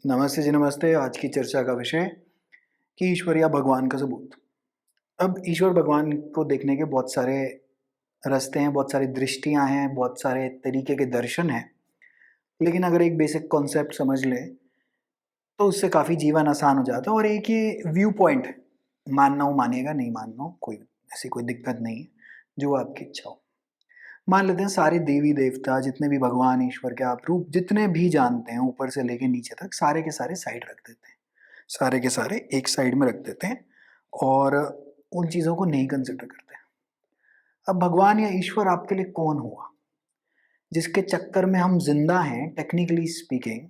नमस्ते जी नमस्ते। आज की चर्चा का विषय कि ईश्वर या भगवान का सबूत। अब ईश्वर भगवान को देखने के बहुत सारे रास्ते हैं, बहुत सारी दृष्टियाँ हैं, बहुत सारे तरीके के दर्शन हैं। लेकिन अगर एक बेसिक कॉन्सेप्ट समझ लें, तो उससे काफ़ी जीवन आसान हो जाता है और एक ये व्यू पॉइंट है, मानना हो मानिएगा, नहीं मानना हो कोई ऐसी कोई दिक्कत नहीं है, जो आपकी इच्छा हो। मान लेते हैं सारे देवी-देवता, जितने भी भगवान, ईश्वर के आप रूप जितने भी जानते हैं, ऊपर से लेके नीचे तक, सारे के सारे साइड रख देते हैं। सारे के सारे एक साइड में रख देते हैं और उन चीज़ों को नहीं कंसिडर करते हैं। अब भगवान या ईश्वर आपके लिए कौन हुआ? जिसके चक्कर में हम ज़िंदा हैं टेक्निकली स्पीकिंग,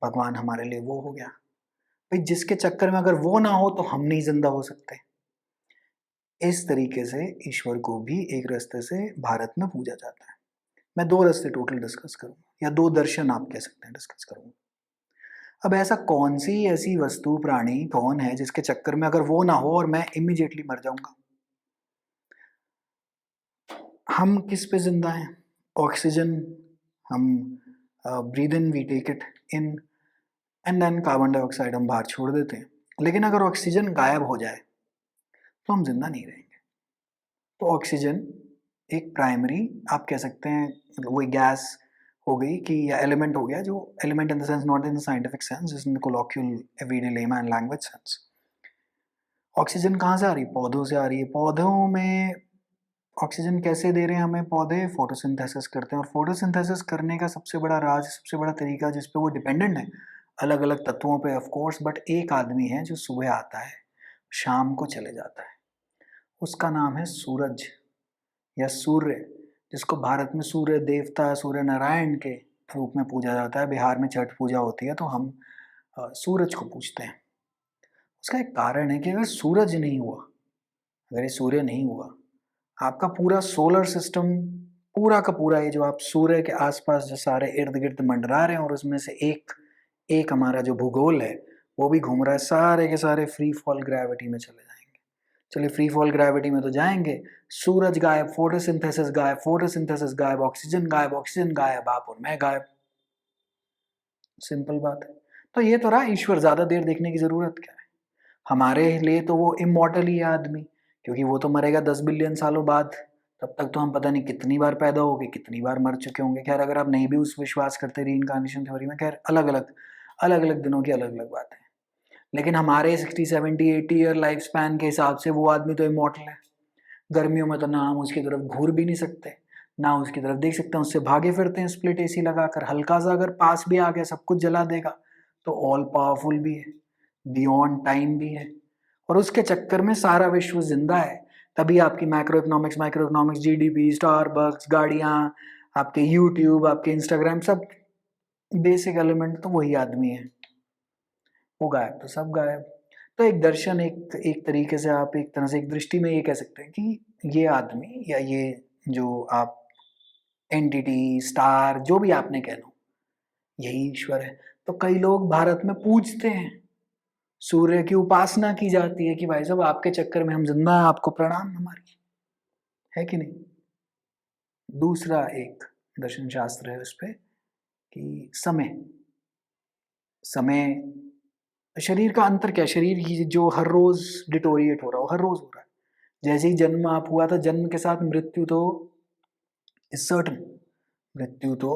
भगवान हमारे लिए वो हो गया। भई जिसके चक्कर में अगर वो ना हो तो हम नहीं ज़िंदा हो सकते। इस तरीके से ईश्वर को भी एक रास्ते से भारत में पूजा जाता है। मैं 2 रास्ते टोटल डिस्कस करूँगा या 2 दर्शन आप कह सकते हैं डिस्कस करूँगा। अब ऐसा कौन-सी ऐसी वस्तु, प्राणी कौन है जिसके चक्कर में अगर वो ना हो और मैं इमीडिएटली मर जाऊँगा? हम किस पे ज़िंदा हैं? ऑक्सीजन हम breathe in, we take it in and then carbon dioxide हम बाहर छोड़ देते हैं। लेकिन अगर ऑक्सीजन गायब हो जाए, तो हम ज़िंदा नहीं रहेंगे। तो ऑक्सीजन एक प्राइमरी आप कह सकते हैं मतलब वही गैस हो गई कि या एलिमेंट हो गया जो element in the sense not in the scientific sense, just in the colloquial everyday layman language sense. Oxygen कहाँ से आ रही है? पौधों से आ रही है। पौधों में ऑक्सीजन कैसे दे रहे हैं हमें पौधे? फोटोसिंथेसिस करते हैं और फोटोसिंथेसिस करने का सबसे बड़ा राज, सबसे बड़ा तरीका जिस पे वो डिपेंडेंट है, अलग-अलग तत्वों पे ऑफ कोर्स, बट एक आदमी है जो सुबह आता है, शाम को चले जाता है। उसका नाम है सूरज या सूर्य, जिसको भारत में सूर्य देवता, सूर्य नारायण के रूप में पूजा जाता है। बिहार में छठ पूजा होती है तो हम सूरज को पूजते हैं। उसका एक कारण है कि अगर सूरज नहीं हुआ, अगर ये सूर्य नहीं हुआ, आपका पूरा सोलर सिस्टम पूरा का पूरा ये जो आप सूर्य के आसपास जो सारे इर्द-गिर्द मंडरा रहे हैं और उसमें से एक एक हमारा जो भूगोल है, वो भी घूम रहा है, सारे के सारे फ्री फॉल ग्रेविटी में चले जाएँगे। चलिए फ्री फॉल ग्रेविटी में तो जाएँगे, सूरज गायब, फोटोसिंथेसिस गायब, ऑक्सीजन गायब, आप और मैं गायब। सिंपल बात है। तो ये तो रहा ईश्वर, ज़्यादा देर देखने की ज़रूरत क्या है? हमारे लिए तो वो इम्मॉर्टल ही है आदमी, क्योंकि वो तो मरेगा 10 बिलियन सालों बाद। तब तक तो हम पता नहीं कितनी बार पैदा हो गए, कितनी बार मर चुके होंगे। ख़ैर अगर आप नहीं भी उस विश्वास करते रीइन्कार्नेशन थ्योरी में, ख़ैर अलग-अलग दिनों की अलग-अलग बातें हैं। लेकिन हमारे 60, 70, 80 ईयर लाइफ स्पैन के हिसाब से वो आदमी तो इम्मॉर्टल है। गर्मियों में तो ना हम उसकी तरफ घूर भी नहीं सकते, ना उसकी तरफ देख सकते हैं, उससे भागे फिरते हैं स्प्लिट एसी लगाकर। हल्का-सा अगर पास भी आ गया, सब कुछ जला देगा, तो ऑल पावरफुल भी है, बियॉन्ड टाइम भी है और उसके चक्कर में सारा विश्व ज़िंदा है। तभी आपकी माइक्रो इकोनॉमिक्स, जीडीपी, स्टारबक्स, गाड़ियाँ, आपके यूट्यूब, आपके इंस्टाग्राम, सब बेसिक एलिमेंट तो वही आदमी है। वो गायब तो सब गायब। तो एक दर्शन, एक एक तरीके से आप एक तरह से एक दृष्टि में ये कह सकते हैं कि ये आदमी या ये जो आप एंटिटी, स्टार, जो भी आपने कह लो, यही ईश्वर है। तो कई लोग भारत में पूजते हैं, सूर्य की उपासना की जाती है कि भाई साहब आपके चक्कर में हम ज़िंदा हैं, आपको प्रणाम हमारी, है कि नहीं? दूसरा एक दर्शन शास्त्र है उसपे कि समय, समय शरीर का अंतर क्या है? शरीर ही जो हर रोज़ डिटोरिएट हो रहा हो, हर रोज़ हो रहा है। जैसे ही जन्म आप हुआ था, जन्म के साथ मृत्यु तो इज़ सर्टेन, मृत्यु तो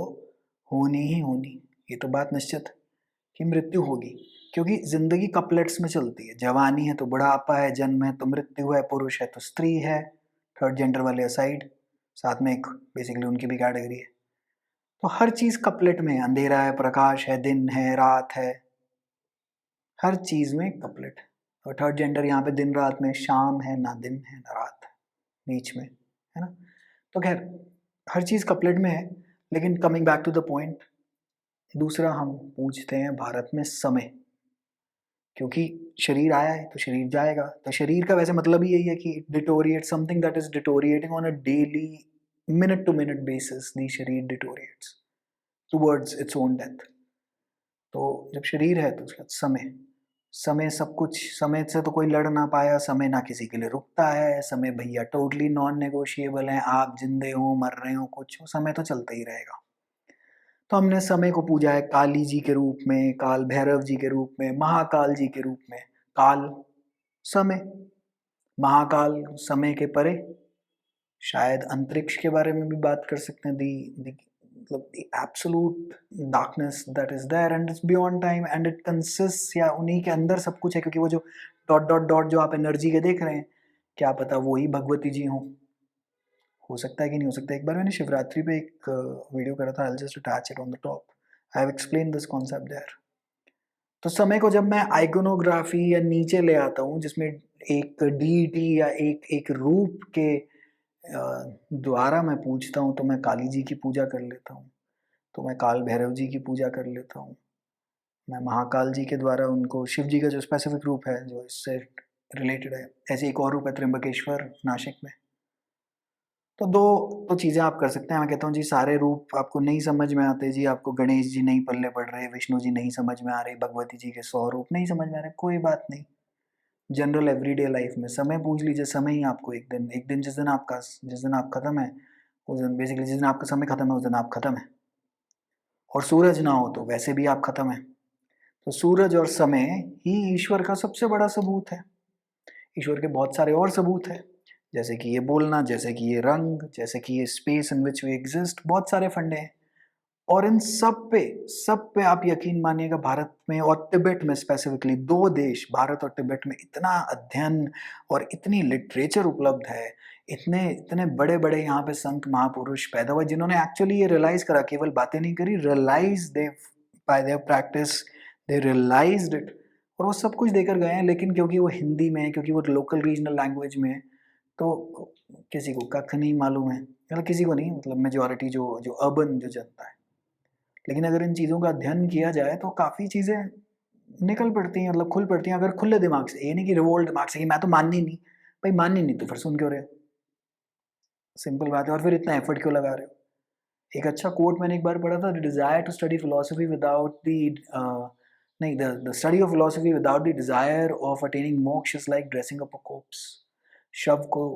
होनी ही होनी, ये तो बात निश्चित है कि मृत्यु होगी। क्योंकि ज़िंदगी कपलेट्स में चलती है, जवानी है तो बुढ़ापा है, जन्म है तो मृत्यु है, पुरुष है तो स्त्री है, थर्ड जेंडर वाले असाइड, साथ में एक बेसिकली उनकी भी कैटेगरी है। तो हर चीज़ कपलेट में है, अंधेरा है, प्रकाश है, दिन है, रात है, हर चीज़ में कपलेट है। और थर्ड जेंडर यहाँ पे दिन-रात में, शाम है, ना दिन है, ना रात है, बीच में, है ना? तो ख़ैर हर चीज़ कपलेट में है, लेकिन coming back to the point, दूसरा हम पूछते हैं भारत में समय, क्योंकि शरीर आया है तो शरीर जाएगा। तो शरीर का वैसे मतलब ही यही है कि deteriorate something that is deteriorating on a daily minute to minute basis, the शरीर deteriorates towards its own death. तो जब शरीर है तो उसके बाद समय, समय सब कुछ, समय से तो कोई लड़ ना पाया, समय ना किसी के लिए रुकता है, समय भैया टोटली नॉन नेगोशिएबल है, आप ज़िंदे हो, मर रहे हो, कुछ हो, समय तो चलता ही रहेगा। तो हमने समय को पूजा है काली जी के रूप में, काल भैरव जी के रूप में, महाकाल जी के रूप में। काल समय, महाकाल समय के परे, शायद अंतरिक्ष के बारे में भी बात कर सकते हैं। दी मतलब the absolute darkness that is there and it's beyond time and it consist, या उन्हीं के अंदर सब कुछ है, क्योंकि वो जो डॉट डॉट डॉट जो आप एनर्जी के देख रहे हैं, क्या पता वो ही भगवती जी हों। हो सकता है कि नहीं हो सकता। एक बार मैंने शिवरात्रि पे एक वीडियो करा था, I just attach it on the top, I have explain this concept there. तो समय को जब मैं आइकोनोग्राफी या नीचे ले आता हूँ, जिसमें एक डीटी या एक रूप के द्वारा मैं पूछता हूँ, तो मैं काली जी की पूजा कर लेता हूँ, तो मैं काल भैरव जी की पूजा कर लेता हूँ, मैं महाकाल जी के द्वारा उनको, शिव जी का जो स्पेसिफिक रूप है जो इससे रिलेटेड है, ऐसे एक और रूप है त्र्यंबकेश्वर नासिक में। तो दो तो चीज़ें आप कर सकते हैं। मैं कहता हूँ जी सारे रूप आपको नहीं समझ में आते जी, आपको गणेश जी नहीं पल्ले पड़ रहे, विष्णु जी नहीं समझ में आ रहे, भगवती जी के 100 रूप नहीं समझ में आ रहे, कोई बात नहीं। जनरल एवरीडे लाइफ में समय पूछ लीजिए, समय ही आपको एक दिन जिस दिन आप खत्म है, उस दिन बेसिकली जिस दिन आपका समय खत्म है उस दिन आप खत्म है। और सूरज ना हो तो वैसे भी आप खत्म है। तो सूरज और समय ही ईश्वर का सबसे बड़ा सबूत है। ईश्वर के बहुत सारे और सबूत हैं, जैसे कि ये बोलना, जैसे कि ये रंग, जैसे कि ये space in which we exist, बहुत सारे फंडे हैं। और इन सब पे आप यकीन मानिएगा, भारत में और तिब्बत में स्पेसिफिकली, दो देश भारत और तिब्बत में इतना अध्ययन और इतनी लिटरेचर उपलब्ध है, इतने इतने बड़े बड़े यहाँ पे संत महापुरुष पैदा हुए जिन्होंने एक्चुअली ये रियलाइज करा, केवल बातें नहीं करी, realise they by their practice, they realised it, और वो सब कुछ देकर गए हैं। लेकिन क्योंकि वो हिंदी में है, क्योंकि वो लोकल रीजनल लैंग्वेज में है, तो किसी को कख नहीं मालूम है, मतलब किसी को नहीं, मतलब मेजॉरिटी जो जो अर्बन जो जनता है। लेकिन अगर इन चीज़ों का अध्ययन किया जाए तो काफ़ी चीज़ें निकल पड़ती हैं, मतलब खुल पड़ती हैं, अगर खुले दिमाग से, ये नहीं कि रिवोल्ट दिमाग से कि मैं तो माननी नहीं। भाई माननी नहीं तो फिर सुन क्यों रहे हो? सिंपल बात है। और फिर इतना एफर्ट क्यों लगा रहे हो? एक अच्छा कोट मैंने एक बार पढ़ा था, the desire to study philosophy without the नहीं, the study of philosophy without the desire of attaining moksha is like dressing up a corpse. शव को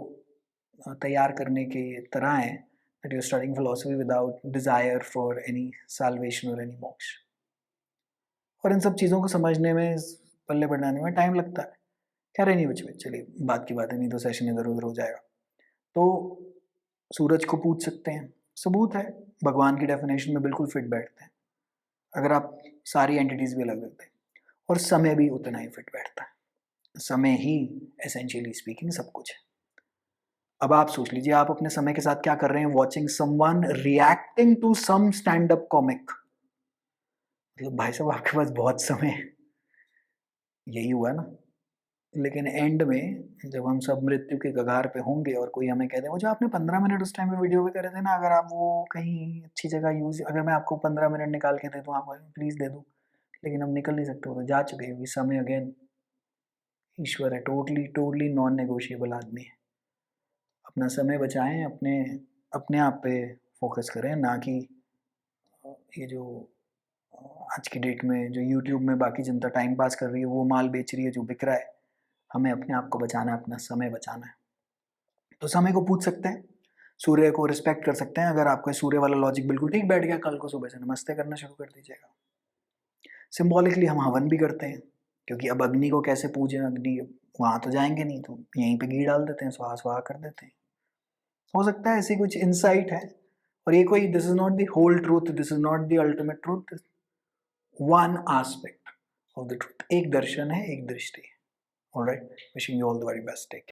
तैयार करने के तरह है, that you're studying philosophy without desire for any salvation or any मोक्ष। और इन सब चीज़ों को समझने में, पल्ले बढ़ाने में टाइम लगता है। खैर नहीं बच्चे, चलिए बात की बात है, नहीं तो सेशन इधर उधर हो जाएगा। तो सूरज को पूछ सकते हैं, सबूत है, भगवान की डेफिनेशन में बिल्कुल फिट बैठते हैं अगर आप सारी एंटिटीज भी अलग रखते हैं। और समय भी उतना ही फिट बैठता है। समय ही एसेंशियली स्पीकिंग सब कुछ है। अब आप सोच लीजिए, आप अपने समय के साथ क्या कर रहे हैं, watching someone reacting to some stand up comic. मतलब भाई साहब आपके पास बहुत समय है, यही हुआ ना। लेकिन एंड में जब हम सब मृत्यु के कगार पे होंगे और कोई हमें कह दे, वो जो आपने 15 मिनट उस टाइम पे वीडियो पे करे थे ना, अगर आप वो कहीं अच्छी जगह यूज, अगर मैं आपको 15 मिनट निकाल के दे दूँ, आप प्लीज़ दे दूँ, लेकिन हम निकल नहीं सकते, वो तो जा चुके, क्योंकि समय अगेन ईश्वर है, टोटली टोटली नॉन नेगोशिएबल आदमी है। अपना समय बचाएं, अपने अपने आप पे फोकस करें, ना कि ये जो आज की डेट में जो यूट्यूब में बाकी जनता टाइम पास कर रही है, वो माल बेच रही है जो बिक रहा है। हमें अपने आप को बचाना है, अपना समय बचाना है। तो समय को पूछ सकते हैं, सूर्य को रिस्पेक्ट कर सकते हैं। अगर आपका सूर्य वाला लॉजिक बिल्कुल ठीक बैठ गया, कल को सुबह से नमस्ते करना शुरू कर दीजिएगा। सिंबॉलिकली हम हवन भी करते हैं, क्योंकि अब अग्नि को कैसे पूजें, अग्नि वहाँ तो जाएंगे नहीं, तो यहीं पे घी डाल देते हैं, स्वाहा स्वाहा कर देते हैं। हो सकता है ऐसी कुछ इंसाइट है। और ये कोई, this is not the whole truth, this is not the ultimate truth, one aspect of the truth, एक दर्शन है, एक दृष्टि है। Alright, wishing you all the very best. Take